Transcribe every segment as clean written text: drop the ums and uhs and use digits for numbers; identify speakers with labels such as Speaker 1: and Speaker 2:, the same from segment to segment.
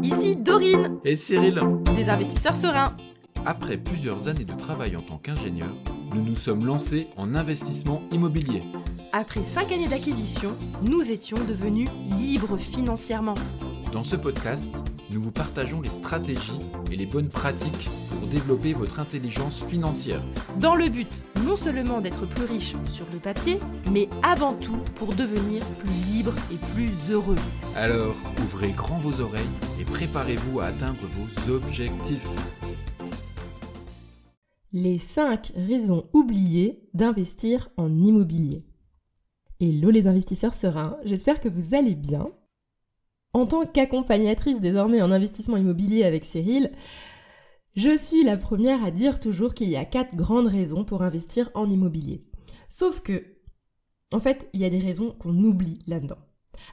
Speaker 1: ici Dorine,
Speaker 2: Et Cyril.
Speaker 1: des investisseurs sereins.
Speaker 2: Après plusieurs années de travail en tant qu'ingénieur, nous nous sommes lancés en investissement immobilier.
Speaker 1: Après 5 années d'acquisition, nous étions devenus libres financièrement.
Speaker 2: Dans ce podcast, nous vous partageons les stratégies et les bonnes pratiques pour développer votre intelligence financière.
Speaker 1: Dans le but non seulement d'être plus riche sur le papier, mais avant tout pour devenir plus libre et plus heureux.
Speaker 2: Alors, ouvrez grand vos oreilles et préparez-vous à atteindre vos objectifs.
Speaker 3: Les 5 raisons oubliées d'investir en immobilier. Hello les investisseurs sereins, j'espère que vous allez bien. En tant qu'accompagnatrice désormais en investissement immobilier avec Cyril, je suis la première à dire toujours qu'il y a 4 grandes raisons pour investir en immobilier. Sauf que, en fait, il y a des raisons qu'on oublie là-dedans.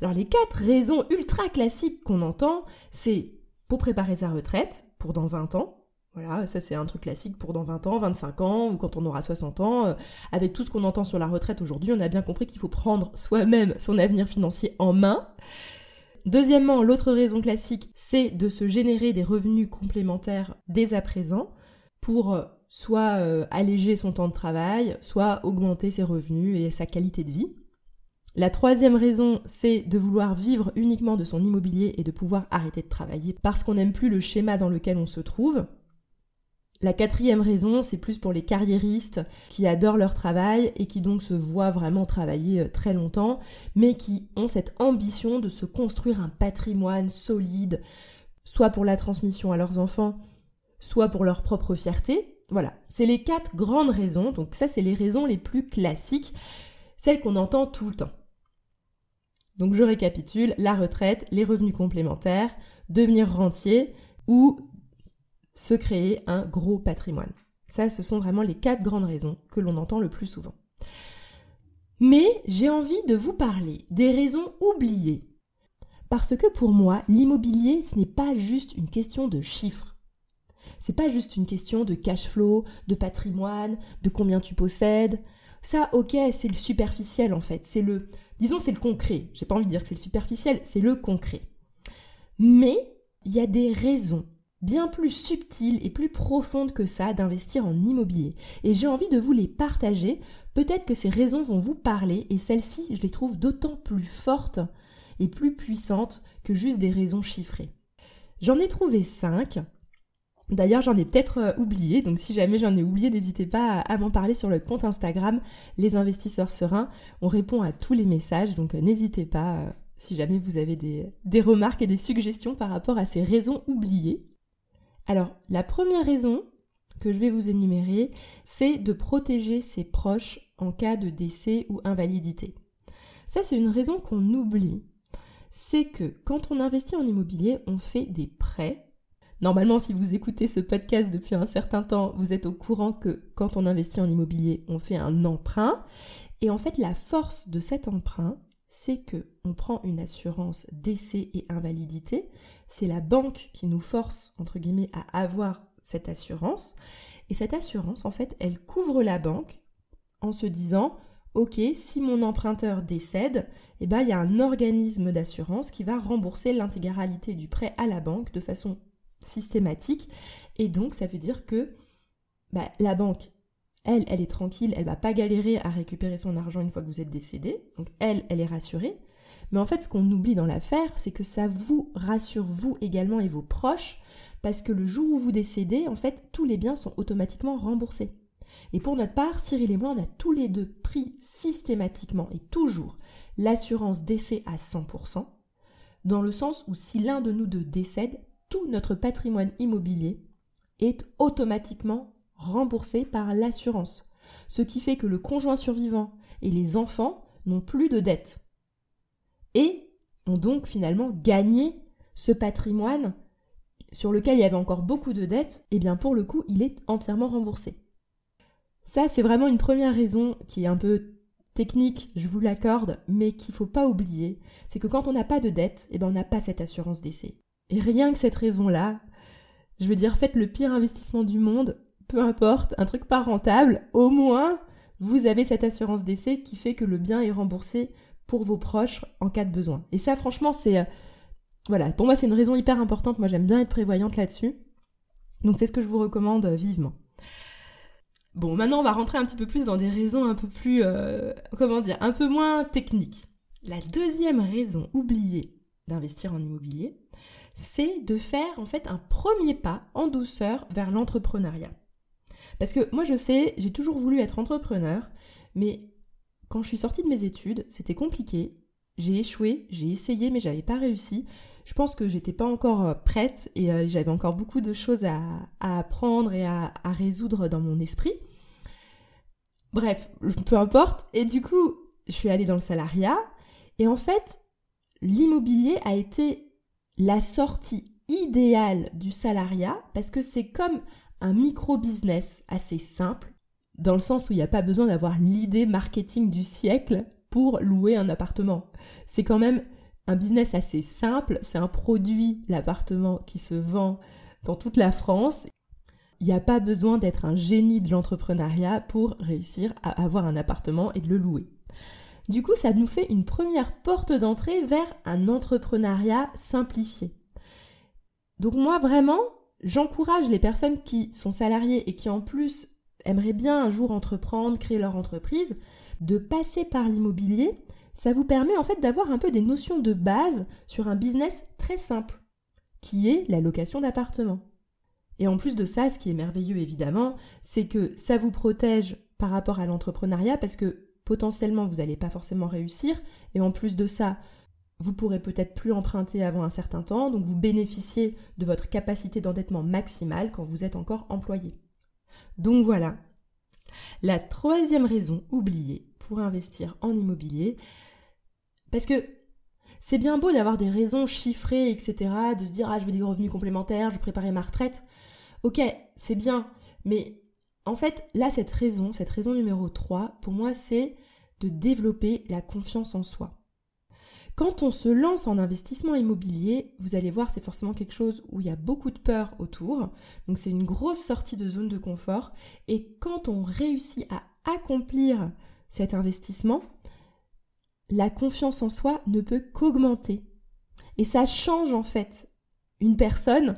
Speaker 3: Alors les 4 raisons ultra classiques qu'on entend, c'est pour préparer sa retraite, pour dans 20 ans. Voilà, ça c'est un truc classique pour dans 20 ans, 25 ans, ou quand on aura 60 ans. Avec tout ce qu'on entend sur la retraite aujourd'hui, on a bien compris qu'il faut prendre soi-même son avenir financier en main. Deuxièmement, l'autre raison classique, c'est de se générer des revenus complémentaires dès à présent pour soit alléger son temps de travail, soit augmenter ses revenus et sa qualité de vie. La troisième raison, c'est de vouloir vivre uniquement de son immobilier et de pouvoir arrêter de travailler parce qu'on n'aime plus le schéma dans lequel on se trouve. La quatrième raison, c'est plus pour les carriéristes qui adorent leur travail et qui donc se voient vraiment travailler très longtemps, mais qui ont cette ambition de se construire un patrimoine solide, soit pour la transmission à leurs enfants, soit pour leur propre fierté. Voilà, c'est les 4 grandes raisons, donc ça c'est les raisons les plus classiques, celles qu'on entend tout le temps. Donc je récapitule, la retraite, les revenus complémentaires, devenir rentier ou se créer un gros patrimoine. Ça, ce sont vraiment les 4 grandes raisons que l'on entend le plus souvent. Mais j'ai envie de vous parler des raisons oubliées. Parce que pour moi, l'immobilier, ce n'est pas juste une question de chiffres. C'est pas juste une question de cash flow, de patrimoine, de combien tu possèdes. Ça, ok, c'est le superficiel en fait. C'est le concret. J'ai pas envie de dire que c'est le superficiel, c'est le concret. Mais il y a des raisons bien plus subtiles et plus profondes que ça d'investir en immobilier. Et j'ai envie de vous les partager. Peut-être que ces raisons vont vous parler et celles-ci, je les trouve d'autant plus fortes et plus puissantes que juste des raisons chiffrées. J'en ai trouvé 5. D'ailleurs, j'en ai peut-être oublié, donc si jamais j'en ai oublié, n'hésitez pas à m'en parler sur le compte Instagram, les investisseurs sereins. On répond à tous les messages, donc n'hésitez pas si jamais vous avez des remarques et des suggestions par rapport à ces raisons oubliées. Alors, la première raison que je vais vous énumérer, c'est de protéger ses proches en cas de décès ou invalidité. Ça, c'est une raison qu'on oublie. C'est que quand on investit en immobilier, on fait des prêts. Normalement, si vous écoutez ce podcast depuis un certain temps, vous êtes au courant que quand on investit en immobilier, on fait un emprunt. Et en fait, la force de cet emprunt, c'est qu'on prend une assurance décès et invalidité. C'est la banque qui nous force, entre guillemets, à avoir cette assurance. Et cette assurance, en fait, elle couvre la banque en se disant « Ok, si mon emprunteur décède, il y a un organisme d'assurance qui va rembourser l'intégralité du prêt à la banque de façon systématique. » Et donc, ça veut dire que la banque, elle est tranquille, elle va pas galérer à récupérer son argent une fois que vous êtes décédé. Donc elle est rassurée. Mais en fait, ce qu'on oublie dans l'affaire, c'est que ça vous rassure vous également et vos proches, parce que le jour où vous décédez, en fait, tous les biens sont automatiquement remboursés. Et pour notre part, Cyril et moi, on a tous les deux pris systématiquement et toujours l'assurance décès à 100%, dans le sens où si l'un de nous deux décède, tout notre patrimoine immobilier est automatiquement remboursé par l'assurance. Ce qui fait que le conjoint survivant et les enfants n'ont plus de dettes. Et ont donc finalement gagné ce patrimoine sur lequel il y avait encore beaucoup de dettes, et bien pour le coup, il est entièrement remboursé. Ça, c'est vraiment une première raison qui est un peu technique, je vous l'accorde, mais qu'il ne faut pas oublier, c'est que quand on n'a pas de dettes, on n'a pas cette assurance décès. Et rien que cette raison-là, je veux dire, faites le pire investissement du monde, peu importe, un truc pas rentable, au moins, vous avez cette assurance décès qui fait que le bien est remboursé pour vos proches en cas de besoin. Et ça, franchement, c'est Voilà, pour moi c'est une raison hyper importante, moi j'aime bien être prévoyante là-dessus. Donc c'est ce que je vous recommande vivement. Bon, maintenant on va rentrer un petit peu plus dans des raisons un peu plus, un peu moins techniques. La deuxième raison oubliée d'investir en immobilier, c'est de faire en fait un premier pas en douceur vers l'entrepreneuriat. Parce que moi je sais, j'ai toujours voulu être entrepreneur, mais quand je suis sortie de mes études, c'était compliqué. J'ai échoué, j'ai essayé, mais j'avais pas réussi. Je pense que j'étais pas encore prête et j'avais encore beaucoup de choses à apprendre et à résoudre dans mon esprit. Bref, peu importe. Et du coup, je suis allée dans le salariat. Et en fait, l'immobilier a été la sortie idéale du salariat parce que c'est comme un micro-business assez simple, dans le sens où il n'y a pas besoin d'avoir l'idée marketing du siècle pour louer un appartement. C'est quand même un business assez simple, c'est un produit, l'appartement, qui se vend dans toute la France. Il n'y a pas besoin d'être un génie de l'entrepreneuriat pour réussir à avoir un appartement et de le louer. Du coup, ça nous fait une première porte d'entrée vers un entrepreneuriat simplifié. Donc moi, vraiment, j'encourage les personnes qui sont salariées et qui en plus aimeraient bien un jour entreprendre, créer leur entreprise, de passer par l'immobilier. Ça vous permet en fait d'avoir un peu des notions de base sur un business très simple, qui est la location d'appartements. Et en plus de ça, ce qui est merveilleux évidemment, c'est que ça vous protège par rapport à l'entrepreneuriat parce que potentiellement vous n'allez pas forcément réussir et en plus de ça, vous pourrez peut-être plus emprunter avant un certain temps, donc vous bénéficiez de votre capacité d'endettement maximale quand vous êtes encore employé. Donc voilà, la troisième raison oubliée pour investir en immobilier, parce que c'est bien beau d'avoir des raisons chiffrées, etc., de se dire « Ah, je veux des revenus complémentaires, je veux préparer ma retraite ». Ok, c'est bien, mais en fait, là, cette raison numéro 3, pour moi, c'est de développer la confiance en soi. Quand on se lance en investissement immobilier, vous allez voir, c'est forcément quelque chose où il y a beaucoup de peur autour. Donc c'est une grosse sortie de zone de confort. Et quand on réussit à accomplir cet investissement, la confiance en soi ne peut qu'augmenter. Et ça change en fait une personne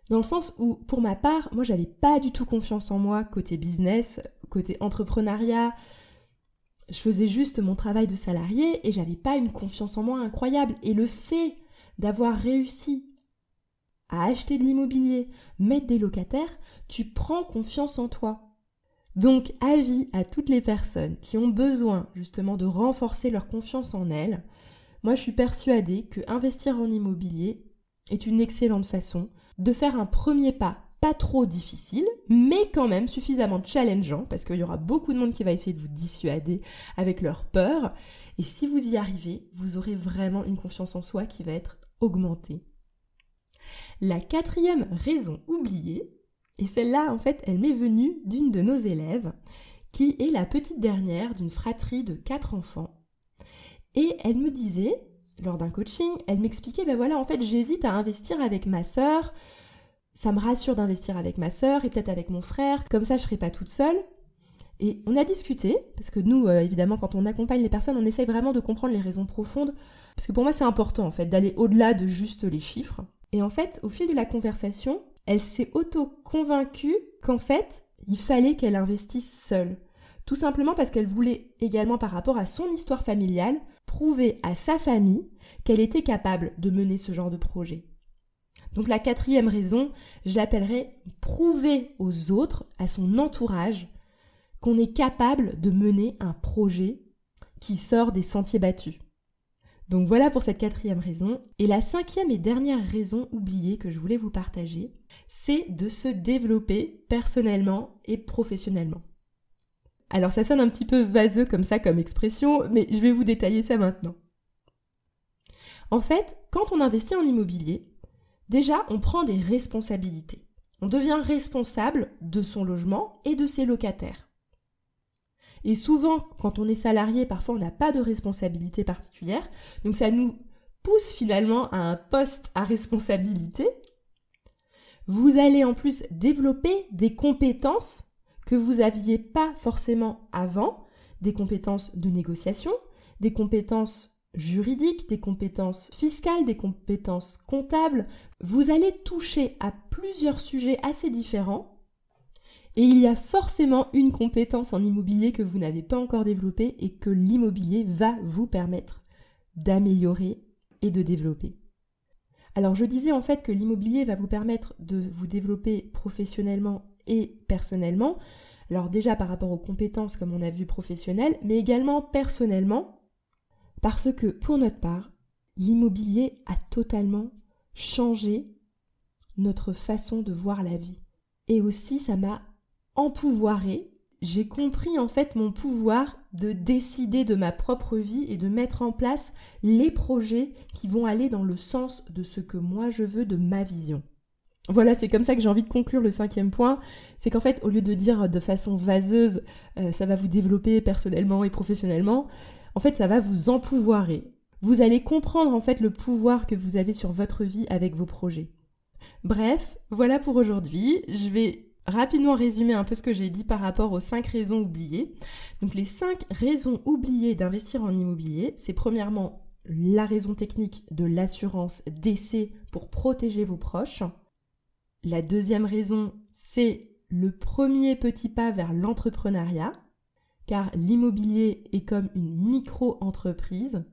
Speaker 3: dans le sens où, pour ma part, moi j'avais pas du tout confiance en moi côté business, côté entrepreneuriat. Je faisais juste mon travail de salarié et j'avais pas une confiance en moi incroyable. Et le fait d'avoir réussi à acheter de l'immobilier, mettre des locataires, tu prends confiance en toi. Donc, avis à toutes les personnes qui ont besoin justement de renforcer leur confiance en elles. Moi, je suis persuadée que investir en immobilier est une excellente façon de faire un premier pas. Pas trop difficile, mais quand même suffisamment challengeant, parce qu'il y aura beaucoup de monde qui va essayer de vous dissuader avec leur peur. Et si vous y arrivez, vous aurez vraiment une confiance en soi qui va être augmentée. La quatrième raison oubliée, et celle-là, en fait, elle m'est venue d'une de nos élèves, qui est la petite dernière d'une fratrie de 4 enfants. Et elle me disait, lors d'un coaching, elle m'expliquait, ben voilà, en fait, j'hésite à investir avec ma sœur. Ça me rassure d'investir avec ma sœur et peut-être avec mon frère, comme ça je ne serai pas toute seule. Et on a discuté, parce que nous, évidemment, quand on accompagne les personnes, on essaye vraiment de comprendre les raisons profondes, parce que pour moi c'est important en fait d'aller au-delà de juste les chiffres. Et en fait, au fil de la conversation, elle s'est auto-convaincue qu'en fait, il fallait qu'elle investisse seule. Tout simplement parce qu'elle voulait également, par rapport à son histoire familiale, prouver à sa famille qu'elle était capable de mener ce genre de projet. Donc la quatrième raison, je l'appellerais prouver aux autres, à son entourage, qu'on est capable de mener un projet qui sort des sentiers battus. Donc voilà pour cette quatrième raison. Et la cinquième et dernière raison oubliée que je voulais vous partager, c'est de se développer personnellement et professionnellement. Alors ça sonne un petit peu vaseux comme ça comme expression, mais je vais vous détailler ça maintenant. En fait, quand on investit en immobilier, déjà, on prend des responsabilités. On devient responsable de son logement et de ses locataires. Et souvent, quand on est salarié, parfois on n'a pas de responsabilité particulière. Donc ça nous pousse finalement à un poste à responsabilité. Vous allez en plus développer des compétences que vous n'aviez pas forcément avant, des compétences de négociation, des compétences juridiques, des compétences fiscales, des compétences comptables. Vous allez toucher à plusieurs sujets assez différents et il y a forcément une compétence en immobilier que vous n'avez pas encore développée et que l'immobilier va vous permettre d'améliorer et de développer. Alors je disais en fait que l'immobilier va vous permettre de vous développer professionnellement et personnellement. Alors déjà par rapport aux compétences comme on a vu professionnelles, mais également personnellement, parce que pour notre part, l'immobilier a totalement changé notre façon de voir la vie. Et aussi ça m'a empouvoiré. J'ai compris en fait mon pouvoir de décider de ma propre vie et de mettre en place les projets qui vont aller dans le sens de ce que moi je veux, de ma vision. Voilà, c'est comme ça que j'ai envie de conclure le 5e point. C'est qu'en fait, au lieu de dire de façon vaseuse, ça va vous développer personnellement et professionnellement, en fait, ça va vous empouvoirer. Vous allez comprendre en fait le pouvoir que vous avez sur votre vie avec vos projets. Bref, voilà pour aujourd'hui. Je vais rapidement résumer un peu ce que j'ai dit par rapport aux 5 raisons oubliées. Donc les 5 raisons oubliées d'investir en immobilier, c'est premièrement la raison technique de l'assurance décès pour protéger vos proches. La deuxième raison, c'est le premier petit pas vers l'entrepreneuriat, car l'immobilier est comme une micro-entreprise.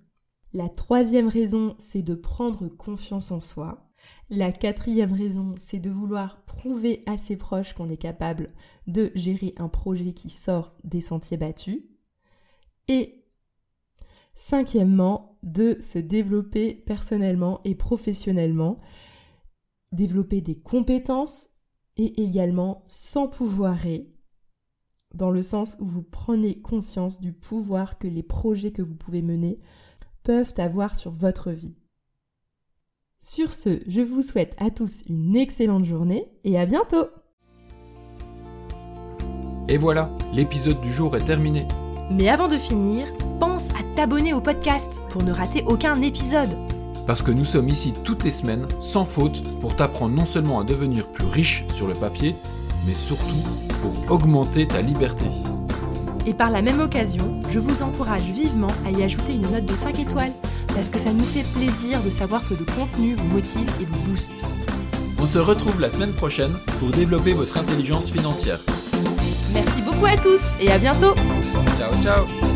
Speaker 3: La troisième raison, c'est de prendre confiance en soi. La quatrième raison, c'est de vouloir prouver à ses proches qu'on est capable de gérer un projet qui sort des sentiers battus. Et cinquièmement, de se développer personnellement et professionnellement, développer des compétences et également s'empouvoirer, dans le sens où vous prenez conscience du pouvoir que les projets que vous pouvez mener peuvent avoir sur votre vie. Sur ce, je vous souhaite à tous une excellente journée et à bientôt!
Speaker 2: Et voilà, l'épisode du jour est terminé.
Speaker 1: Mais avant de finir, pense à t'abonner au podcast pour ne rater aucun épisode.
Speaker 2: Parce que nous sommes ici toutes les semaines, sans faute, pour t'apprendre non seulement à devenir plus riche sur le papier, mais surtout pour augmenter ta liberté.
Speaker 1: Et par la même occasion, je vous encourage vivement à y ajouter une note de 5 étoiles, parce que ça nous fait plaisir de savoir que le contenu vous motive et vous booste.
Speaker 2: On se retrouve la semaine prochaine pour développer votre intelligence financière.
Speaker 1: Merci beaucoup à tous et à bientôt.
Speaker 2: Ciao ciao.